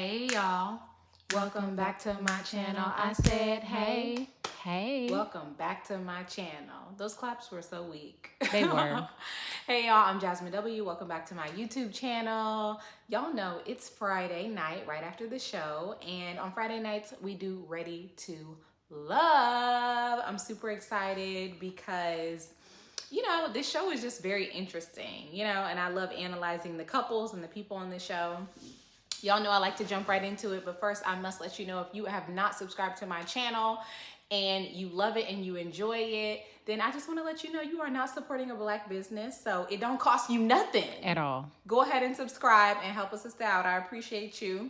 Hey y'all, welcome back to my channel. I said hey. Hey. Welcome back to my channel. Those claps were so weak. They were. Hey y'all, I'm Jazmyn W. Welcome back to my YouTube channel. Y'all know it's Friday night right after the show, and on Friday nights we do Ready to Love. I'm super excited because this show is just very interesting, and I love analyzing the couples and the people on the show. Y'all know I like to jump right into it, but first I must let you know, if you have not subscribed to my channel and you love it and you enjoy it, then I just want to let you know you are not supporting a Black business, so it don't cost you nothing at all. Go ahead and subscribe and help us out. I appreciate you.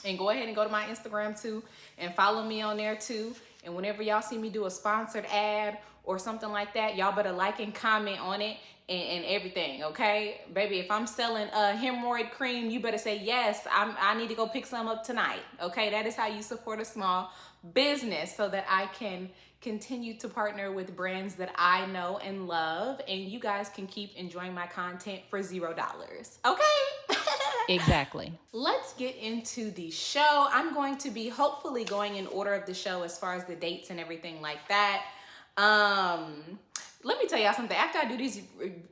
And go ahead and go to my Instagram too and follow me on there too. And whenever y'all see me do a sponsored ad or something like that, y'all better like and comment on it and everything, okay? Baby, if I'm selling hemorrhoid cream, you better say, yes, I need to go pick some up tonight, okay? That is how you support a small business, so that I can continue to partner with brands that I know and love, and you guys can keep enjoying my content for $0, okay? Exactly. Let's get into the show. I'm going to be hopefully going in order of the show as far as the dates and everything like that. Let me tell y'all something. After I do these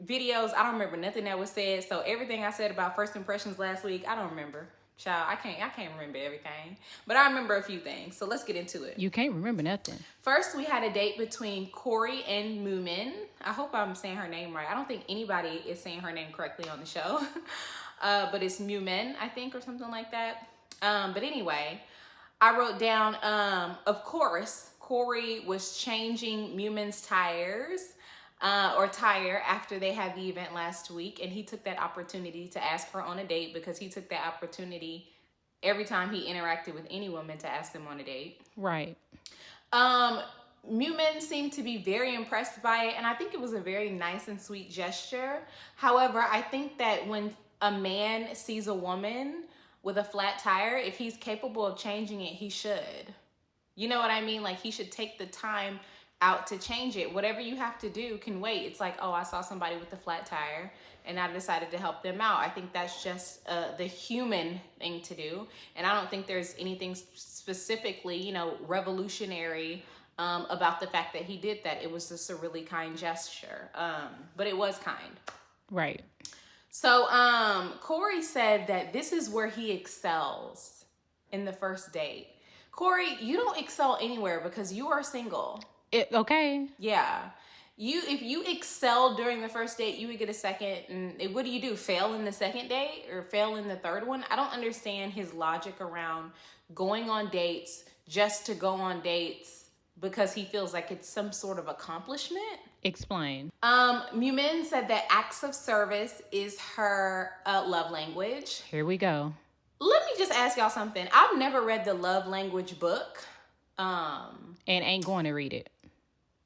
videos, I don't remember nothing that was said. So everything I said about first impressions last week, I don't remember. Child, I can't remember everything, but I remember a few things. So let's get into it. You can't remember nothing. First, we had a date between Corey and Moomin. I hope I'm saying her name right. I don't think anybody is saying her name correctly on the show. But it's Moomin, I think, or something like that. But anyway, I wrote down, of course, Corey was changing Moomin's tire after they had the event last week, and he took that opportunity to ask her on a date, because he took that opportunity every time he interacted with any woman to ask them on a date. Right. Moomin seemed to be very impressed by it, and I think it was a very nice and sweet gesture. However, I think that when a man sees a woman with a flat tire, if he's capable of changing it, he should. You know what I mean? Like, he should take the time out to change it. Whatever you have to do can wait. It's like, oh, I saw somebody with a flat tire and I decided to help them out. I think that's just the human thing to do. And I don't think there's anything specifically, revolutionary about the fact that he did that. It was just a really kind gesture. But it was kind. Right. So Corey said that this is where he excels in the first date. Corey, you don't excel anywhere because you are single. Okay. Yeah. If you excel during the first date, you would get a second. And what do? Fail in the second date or fail in the third one? I don't understand his logic around going on dates just to go on dates because he feels like it's some sort of accomplishment. Explain. Moomin said that acts of service is her love language. Here we go. Let me just ask y'all something. I've never read the love language book. And ain't going to read it.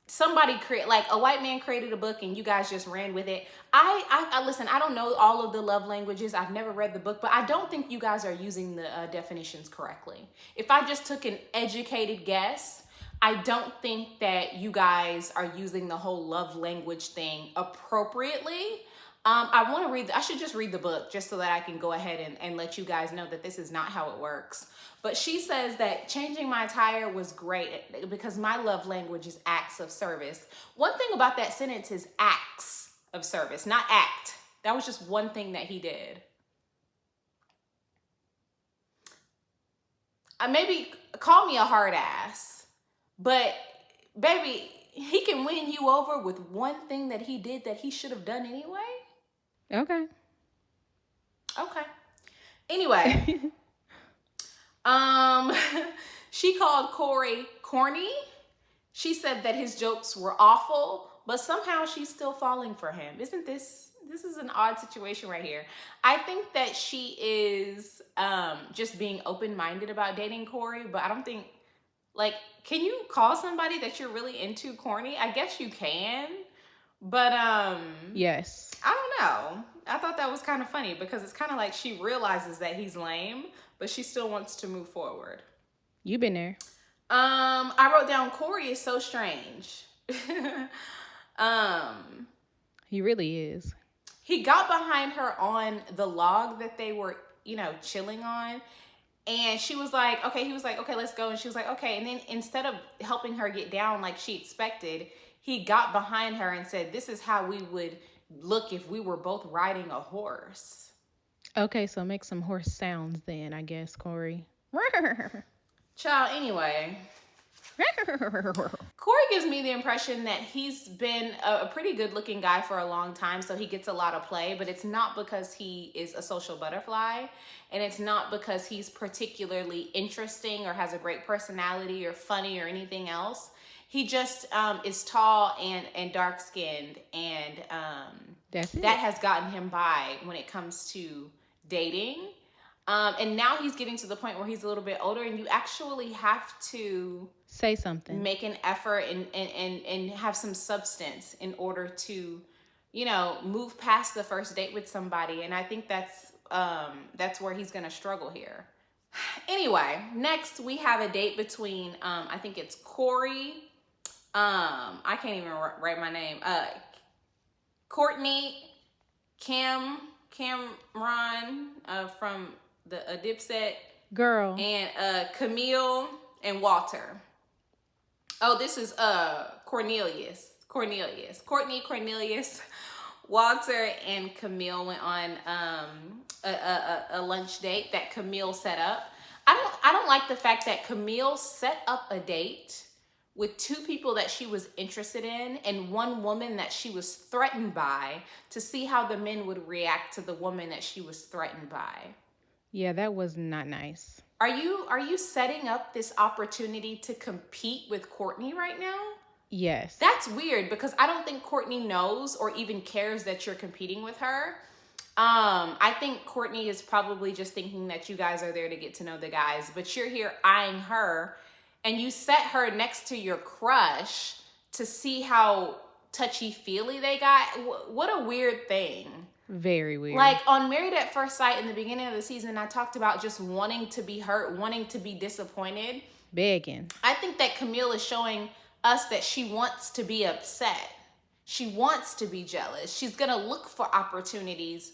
Somebody a white man created a book and you guys just ran with it. I listen, I don't know all of the love languages. I've never read the book, but I don't think you guys are using the definitions correctly. If I just took an educated guess, I don't think that you guys are using the whole love language thing appropriately. I should just read the book just so that I can go ahead and let you guys know that this is not how it works. But she says that changing my tire was great because my love language is acts of service. One thing about that sentence is acts of service, not act. That was just one thing that he did. Maybe call me a hard ass, but baby, he can win you over with one thing that he did that he should have done anyway. Okay. Anyway, she called Corey corny. She said that his jokes were awful, but somehow she's still falling for him. Isn't this is an odd situation right here. I think that she is just being open-minded about dating Corey, but I don't think, can you call somebody that you're really into corny? I guess you can, but yes. I don't know. I thought that was kind of funny because it's kind of like she realizes that he's lame, but she still wants to move forward. You been there. I wrote down Corey is so strange. He really is. He got behind her on the log that they were, chilling on. And she was like, okay, he was like, okay, let's go. And she was like, okay. And then instead of helping her get down like she expected, he got behind her and said, this is how we would look if we were both riding a horse. Okay, so make some horse sounds then, I guess, Corey. Child, anyway. Corey gives me the impression that he's been a pretty good looking guy for a long time, so he gets a lot of play, but it's not because he is a social butterfly, and it's not because he's particularly interesting or has a great personality or funny or anything else. He just is tall and dark skinned, and That's it. that has gotten him by when it comes to dating. And now he's getting to the point where he's a little bit older, and you actually have to say something, make an effort and have some substance in order to, you know, move past the first date with somebody. And I think that's where he's gonna struggle here. Anyway, next we have a date between I think it's Corey, I can't even write my name, Courtney, Cameron from the Dipset girl, and Camille and Walter. Oh, this is Cornelius, Courtney, Cornelius, Walter, and Camille went on a lunch date that Camille set up. I don't like the fact that Camille set up a date with two people that she was interested in and one woman that she was threatened by, to see how the men would react to the woman that she was threatened by. Yeah, that was not nice. Are you setting up this opportunity to compete with Courtney right now? Yes. That's weird, because I don't think Courtney knows or even cares that you're competing with her. I think Courtney is probably just thinking that you guys are there to get to know the guys, but you're here eyeing her, and you set her next to your crush to see how touchy-feely they got. What a weird thing. Very weird. Like on Married at First Sight in the beginning of the season, I talked about just wanting to be hurt, wanting to be disappointed. Begging. I think that Camille is showing us that she wants to be upset. She wants to be jealous. She's going to look for opportunities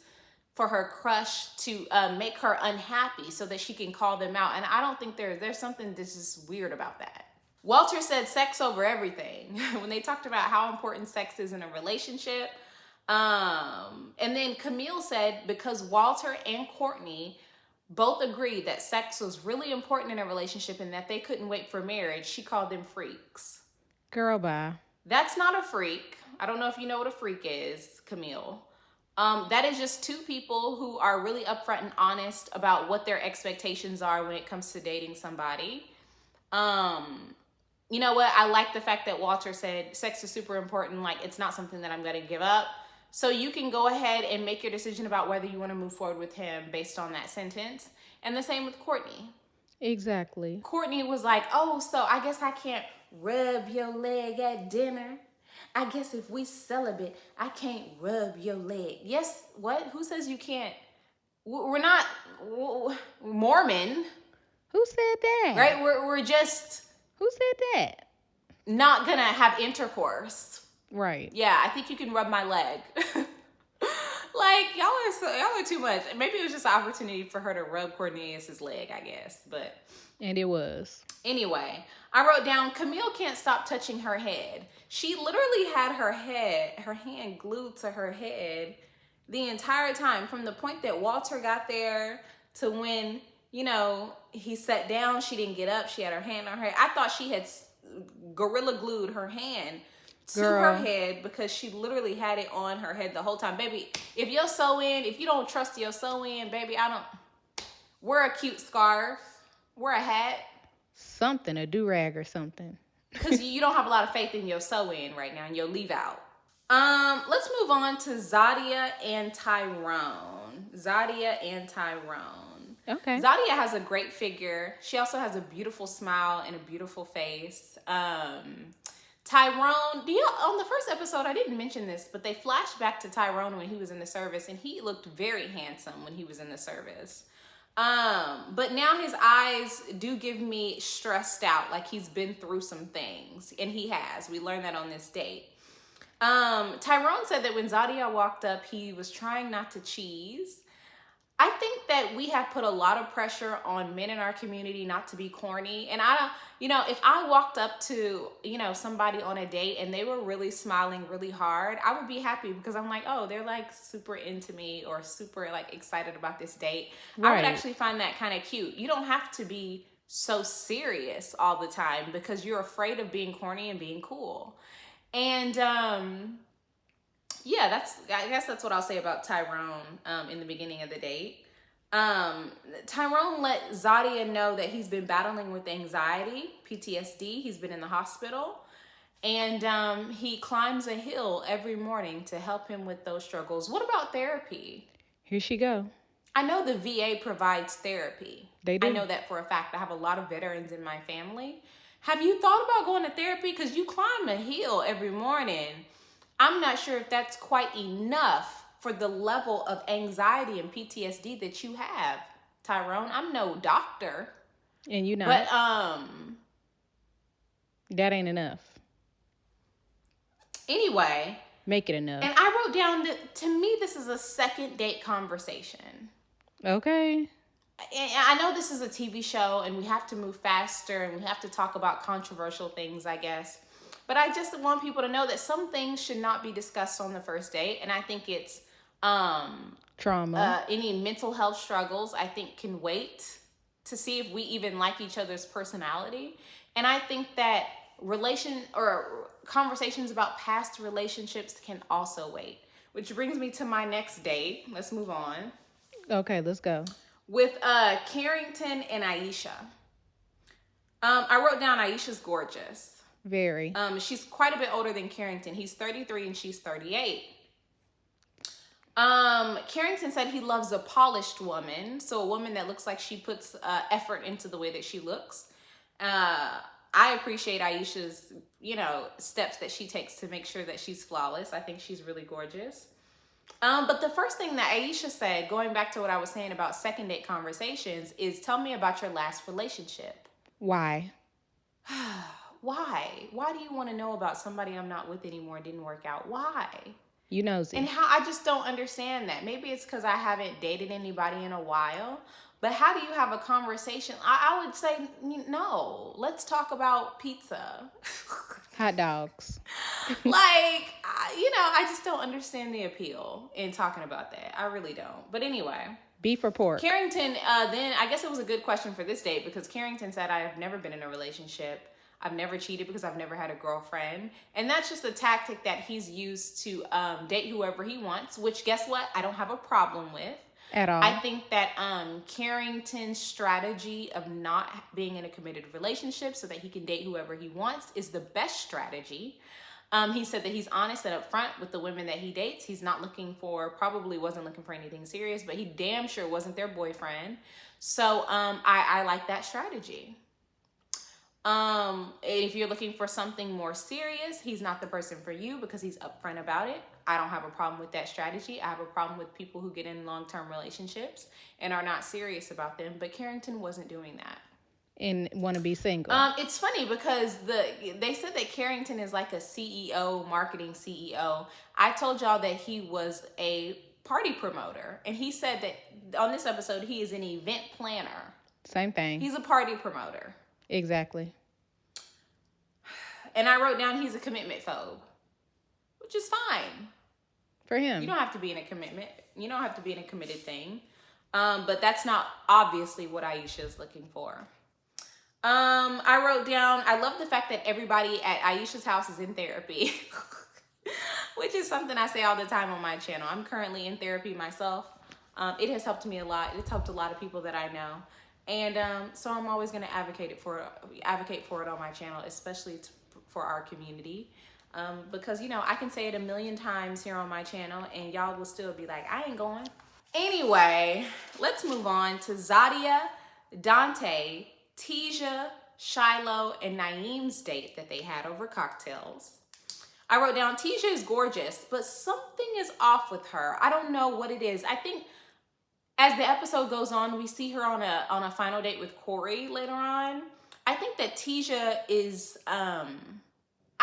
for her crush to make her unhappy so that she can call them out. And I don't think there's something that's just weird about that. Walter said sex over everything when they talked about how important sex is in a relationship. And then Camille said because Walter and Courtney both agreed that sex was really important in a relationship and that they couldn't wait for marriage, she called them freaks. Girl, bye. That's not a freak. I don't know if you know what a freak is, Camille. That is just two people who are really upfront and honest about what their expectations are when it comes to dating somebody. You know what? I like the fact that Walter said sex is super important. Like, it's not something that I'm going to give up. So you can go ahead and make your decision about whether you want to move forward with him based on that sentence. And the same with Courtney. Exactly. Courtney was like, oh, so I guess I can't rub your leg at dinner. I guess if we celibate, I can't rub your leg. Yes, what? Who says you can't? We're not Mormon. Who said that? Right? We're just... Who said that? Not gonna have intercourse. Right. Yeah, I think you can rub my leg. Like, y'all are too much. Maybe it was just an opportunity for her to rub Cornelius's leg, I guess. But and it was. Anyway, I wrote down, Camille can't stop touching her head. She literally had her hand glued to her head the entire time, from the point that Walter got there to when, you know, he sat down, she didn't get up, she had her hand on her head. I thought she had gorilla glued her hand to her head, because she literally had it on her head the whole time. Baby, if you're sew-in, if you don't trust your sew-in, baby, wear a cute scarf, wear a hat. Something, a do-rag or something. Because you don't have a lot of faith in your sew-in right now and your leave-out. Let's move on to Zadia and Tyrone. Okay. Zadia has a great figure. She also has a beautiful smile and a beautiful face. Tyrone, on the first episode, I didn't mention this, but they flashed back to Tyrone when he was in the service, and he looked very handsome when he was in the service. But now his eyes do give me stressed out, like he's been through some things, and he has. We learned that on this date. Tyrone said that when Zadia walked up, he was trying not to cheese. I think that we have put a lot of pressure on men in our community not to be corny. And I don't, if I walked up to, somebody on a date and they were really smiling really hard, I would be happy because I'm like, oh, they're like super into me or super like excited about this date. I would Right. actually find that kind of cute. You don't have to be so serious all the time because you're afraid of being corny and being cool. And, yeah, I guess that's what I'll say about Tyrone in the beginning of the date. Tyrone let Zadia know that he's been battling with anxiety, PTSD. He's been in the hospital. And he climbs a hill every morning to help him with those struggles. What about therapy? Here she go. I know the VA provides therapy. They do. I know that for a fact. I have a lot of veterans in my family. Have you thought about going to therapy? Because you climb a hill every morning. I'm not sure if that's quite enough for the level of anxiety and PTSD that you have, Tyrone. I'm no doctor. And you know. But that ain't enough. Anyway. Make it enough. And I wrote down that to me this is a second date conversation. Okay. And I know this is a TV show and we have to move faster and we have to talk about controversial things, I guess. But I just want people to know that some things should not be discussed on the first date. And I think it's trauma. Any mental health struggles, I think can wait to see if we even like each other's personality. And I think that conversations about past relationships can also wait. Which brings me to my next date. Let's move on. Okay, let's go. With Carrington and Aisha. I wrote down Aisha's gorgeous. Very. She's quite a bit older than Carrington. He's 33 and she's 38. Carrington said he loves a polished woman. So a woman that looks like she puts effort into the way that she looks. I appreciate Aisha's, steps that she takes to make sure that she's flawless. I think she's really gorgeous. But the first thing that Aisha said, going back to what I was saying about second date conversations, is tell me about your last relationship. Why? Why? Why do you want to know about somebody I'm not with anymore and didn't work out? Why? You nosy. And how I just don't understand that. Maybe it's because I haven't dated anybody in a while. But how do you have a conversation? I would say, no, let's talk about pizza. Hot dogs. I just don't understand the appeal in talking about that. I really don't. But anyway. Beef or pork? Carrington, then I guess it was a good question for this date because Carrington said, I have never been in a relationship. I've never cheated because I've never had a girlfriend. And that's just a tactic that he's used to date whoever he wants, which guess what? I don't have a problem with. At all. I think that Carrington's strategy of not being in a committed relationship so that he can date whoever he wants is the best strategy. He said that he's honest and upfront with the women that he dates. He's probably wasn't looking for anything serious, but he damn sure wasn't their boyfriend. So I like that strategy. If you're looking for something more serious, he's not the person for you because he's upfront about it. I don't have a problem with that strategy. I have a problem with people who get in long-term relationships and are not serious about them. But Carrington wasn't doing that. And want to be single. It's funny because they said that Carrington is like a CEO, marketing CEO. I told y'all that he was a party promoter. And he said that on this episode, he is an event planner. Same thing. He's a party promoter. Exactly. And I wrote down he's a commitment phobe, which is fine. For him. You don't have to be in a commitment. You don't have to be in a committed thing. But that's not obviously what Aisha is looking for. I wrote down, I love the fact that everybody at Aisha's house is in therapy, which is something I say all the time on my channel. I'm currently in therapy myself. It has helped me a lot. It's helped a lot of people that I know. And so I'm always going to advocate for it on my channel, especially for our community. Because, I can say it a million times here on my channel and y'all will still be like, I ain't going. Anyway, let's move on to Zadia, Dante, Tisha, Shiloh, and Naeem's date that they had over cocktails. I wrote down Tisha is gorgeous, but something is off with her. I don't know what it is. I think as the episode goes on, we see her on a final date with Corey later on. I think that Tisha is, I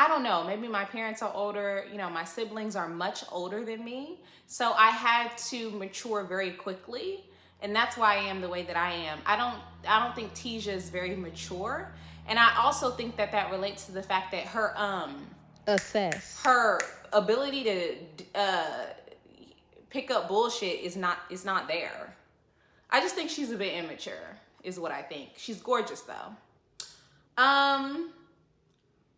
don't know, maybe my parents are older. My siblings are much older than me. So I had to mature very quickly. And that's why I am the way that I am. I don't think Tisha is very mature. And I also think that that relates to the fact that Assess. her ability to pick up bullshit is not there. I just think she's a bit immature, is what I think. She's gorgeous though.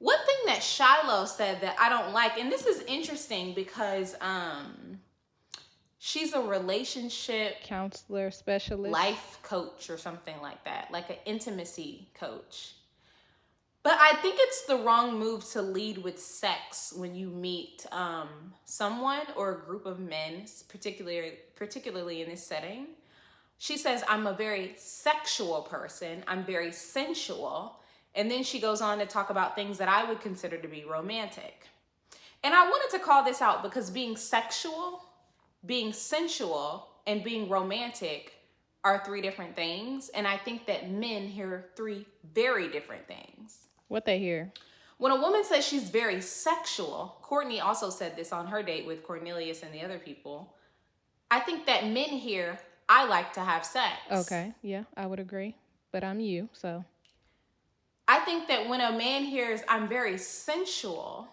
One thing that Shiloh said that I don't like, and this is interesting because she's a relationship Counselor, specialist. life coach or something like that, like an intimacy coach. But I think it's the wrong move to lead with sex when you meet someone or a group of men, particularly in this setting. She says, I'm a very sexual person. I'm very sensual. And then she goes on to talk about things that I would consider to be romantic. And I wanted to call this out because being sexual, being sensual, and being romantic are three different things. And I think that men hear three very different things. What they hear? When a woman says she's very sexual, Courtney also said this on her date with Cornelius and the other people. I think that men hear, I like to have sex. Okay, yeah, I would agree. But I'm you, so. I think that when a man hears, I'm very sensual,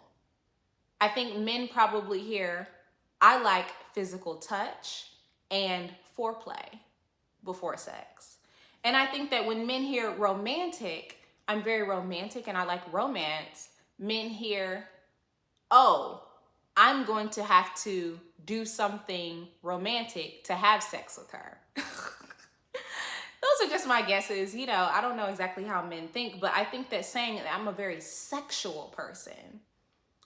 I think men probably hear, I like physical touch and foreplay before sex. And I think that when men hear romantic, I'm very romantic and I like romance, men hear, oh, I'm going to have to do something romantic to have sex with her. Those are just my guesses. You know, I don't know exactly how men think, but I think that saying that I'm a very sexual person,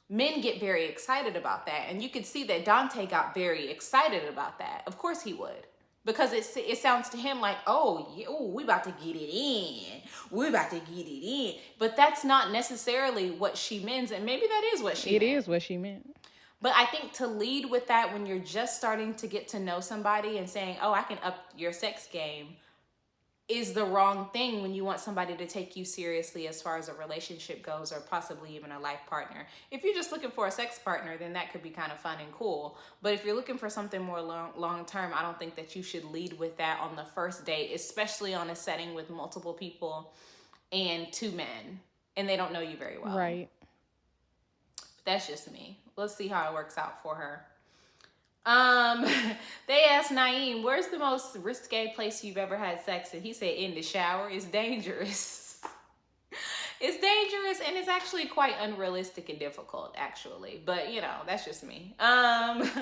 men get very excited about that. And you could see that Dante got very excited about that. Of course he would. Because it sounds to him like, oh, yeah, ooh, we about to get it in. We're about to get it in. But that's not necessarily what she means. And maybe that is what she meant. It is what she meant. But I think to lead with that when you're just starting to get to know somebody and saying, oh, I can up your sex game, is the wrong thing when you want somebody to take you seriously as far as a relationship goes, or possibly even a life partner. If you're just looking for a sex partner, then that could be kind of fun and cool. But if you're looking for something more long term, I don't think that you should lead with that on the first date, especially on a setting with multiple people and two men, and they don't know you very well. Right. That's just me. Let's see how it works out for her. They asked Naeem, where's the most risque place you've ever had sex? And he said, in the shower. It's dangerous. It's dangerous, and it's actually quite unrealistic and difficult, actually. But, you know, that's just me. I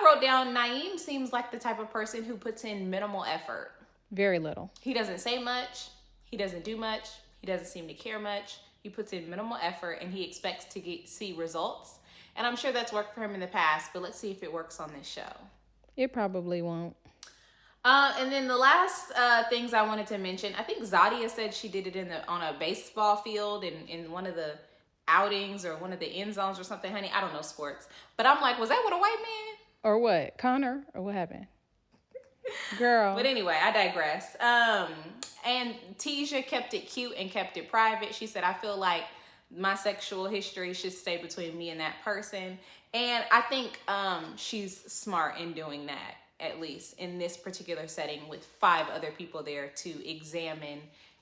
wrote down Naeem seems like the type of person who puts in minimal effort. Very little. He doesn't say much. He doesn't do much. He doesn't seem to care much. He puts in minimal effort, and he expects to see results. And I'm sure that's worked for him in the past, but let's see if it works on this show. It probably won't. And then the last things I wanted to mention, I think Zadia said she did it on a baseball field in one of the outings or one of the end zones or something, honey. I don't know sports. But I'm like, was that with a white man? Or what? Connor? Or what happened? Girl. But anyway, I digress. And Tisha kept it cute and kept it private. She said, I feel like my sexual history should stay between me and that person. And I think she's smart in doing that, at least in this particular setting with 5 other people there to examine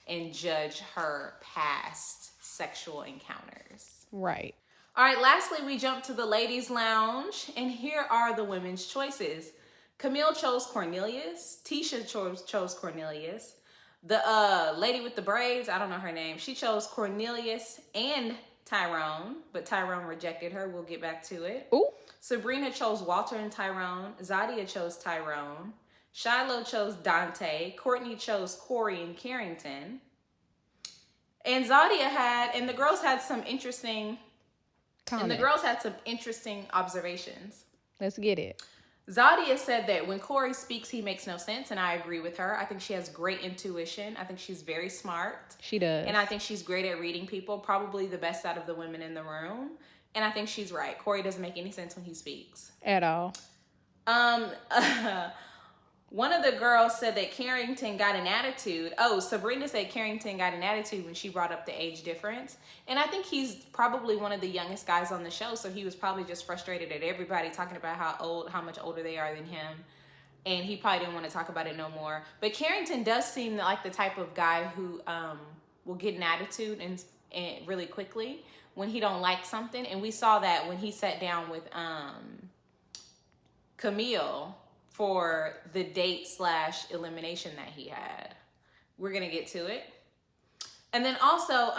and judge her past sexual encounters. Right. All right, lastly, we jump to the ladies' lounge, and here are the women's choices. Camille chose Cornelius. Tisha chose Cornelius. The lady with the braids, I don't know her name, she chose Cornelius and Tyrone, but Tyrone rejected her. We'll get back to it. Ooh. Sabrina chose Walter and Tyrone. Zadia chose Tyrone. Shiloh chose Dante. Courtney chose Corey and Carrington. And the girls had some interesting observations. Let's get it. Zadia said that when Corey speaks, he makes no sense, and I agree with her. I think she has great intuition. I think she's very smart. She does. And I think she's great at reading people, probably the best out of the women in the room. And I think she's right. Corey doesn't make any sense when he speaks. At all. One of the girls said that Carrington got an attitude. Oh, Sabrina said Carrington got an attitude when she brought up the age difference. And I think he's probably one of the youngest guys on the show, so he was probably just frustrated at everybody talking about how much older they are than him. and he probably didn't want to talk about it no more. But Carrington does seem like the type of guy who will get an attitude and really quickly when he don't like something. And we saw that when he sat down with Camille for the date / elimination that he had. We're gonna get to it. And then also,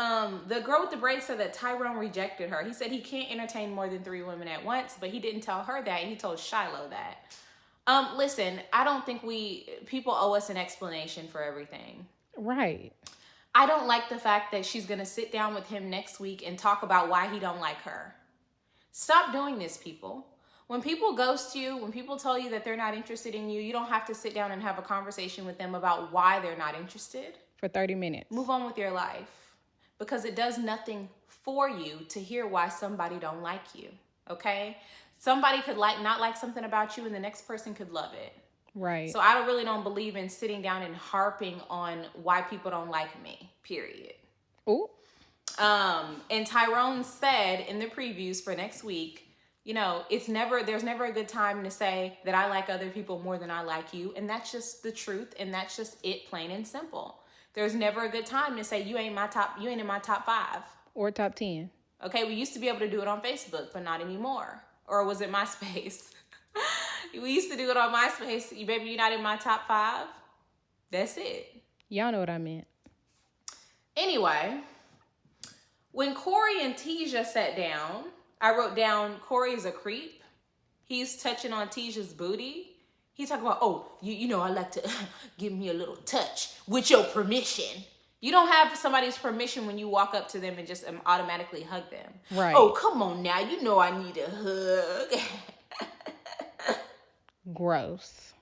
the girl with the braids said that Tyrone rejected her. He said he can't entertain more than 3 women at once, but he didn't tell her that. He told Shiloh that. Listen, I don't think people owe us an explanation for everything. Right. I don't like the fact that she's going to sit down with him next week and talk about why he don't like her. Stop doing this, people. When people ghost you, when people tell you that they're not interested in you, you don't have to sit down and have a conversation with them about why they're not interested. For 30 minutes. Move on with your life, because it does nothing for you to hear why somebody don't like you, okay? Somebody could not like something about you and the next person could love it. Right. So I really don't believe in sitting down and harping on why people don't like me, period. Ooh. And Tyrone said in the previews for next week, you know, there's never a good time to say that I like other people more than I like you. And that's just the truth. And that's just it, plain and simple. There's never a good time to say you ain't in my top 5. Or top 10. Okay, we used to be able to do it on Facebook, but not anymore. Or was it MySpace? We used to do it on MySpace. Baby, you're not in my top 5. That's it. Y'all know what I meant. Anyway, when Corey and Tisha sat down, I wrote down Corey is a creep. He's touching on Tisha's booty. He's talking about, oh, you know, I like to give me a little touch with your permission. You don't have somebody's permission when you walk up to them and just automatically hug them. Right. Oh, come on now. You know I need a hug. Gross.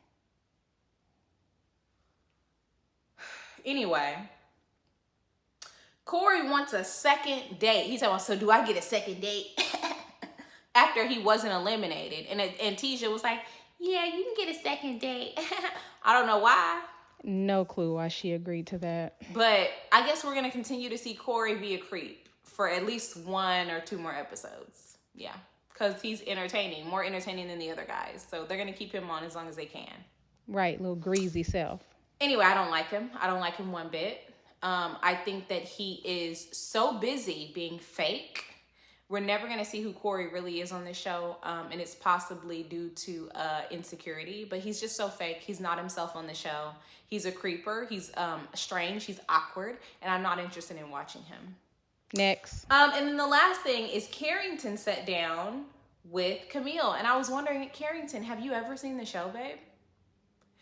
Anyway, Corey wants a second date. He's talking about, so do I get a second date? After he wasn't eliminated. And Tisha was like, yeah, you can get a second date. I don't know why. No clue why she agreed to that. But I guess we're going to continue to see Corey be a creep for at least 1 or 2 more episodes. Yeah. Because he's entertaining. More entertaining than the other guys. So they're going to keep him on as long as they can. Right. Little greasy self. Anyway, I don't like him. I don't like him one bit. I think that he is so busy being fake. We're never going to see who Corey really is on this show, and it's possibly due to insecurity, but he's just so fake. He's not himself on the show. He's a creeper. He's strange. He's awkward, and I'm not interested in watching him. Next. And then the last thing is Carrington sat down with Camille, and I was wondering, Carrington, have you ever seen the show, babe?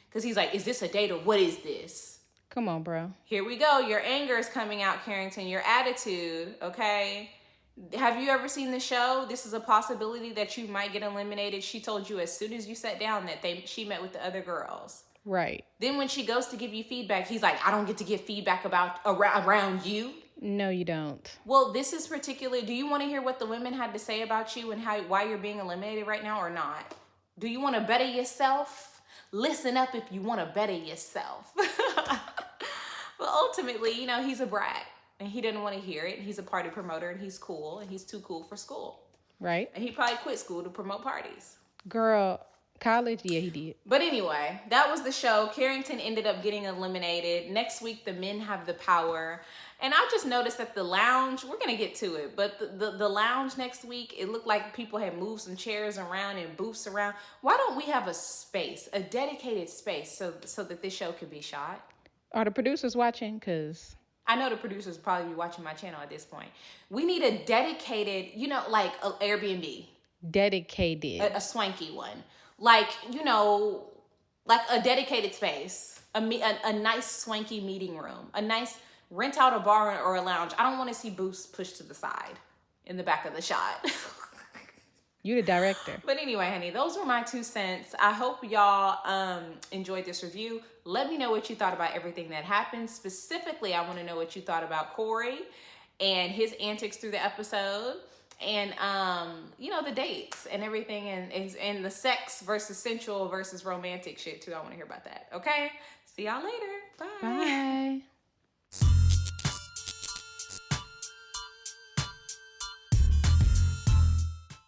Because he's like, is this a date or what is this? Come on, bro. Here we go. Your anger is coming out, Carrington. Your attitude, okay? Have you ever seen the show? This is a possibility that you might get eliminated. She told you as soon as you sat down that she met with the other girls. Right. Then when she goes to give you feedback, he's like, I don't get to give feedback around you. No, you don't. Well, this is particularly, do you want to hear what the women had to say about you and why you're being eliminated right now or not? Do you want to better yourself? Listen up if you want to better yourself. But ultimately, you know, he's a brat. And he didn't want to hear it. He's a party promoter, and he's cool, and he's too cool for school. Right. And he probably quit school to promote parties. Girl, college, yeah, he did. But anyway, that was the show. Carrington ended up getting eliminated. Next week, the men have the power. And I just noticed that the lounge, we're going to get to it, but the lounge next week, it looked like people had moved some chairs around and booths around. Why don't we have a space, a dedicated space, so that this show can be shot? Are the producers watching? Because I know the producers probably be watching my channel at this point. We need a dedicated, you know, like an Airbnb. Dedicated. A swanky one. Like, you know, like a dedicated space. A nice swanky meeting room. A nice, rent out a bar or a lounge. I don't want to see booths pushed to the side in the back of the shot. You the director. But anyway, honey, those were my 2 cents. I hope y'all enjoyed this review. Let me know what you thought about everything that happened. Specifically, I want to know what you thought about Corey and his antics through the episode. And, you know, the dates and everything. And the sex versus sensual versus romantic shit, too. I want to hear about that. Okay? See y'all later. Bye. Bye.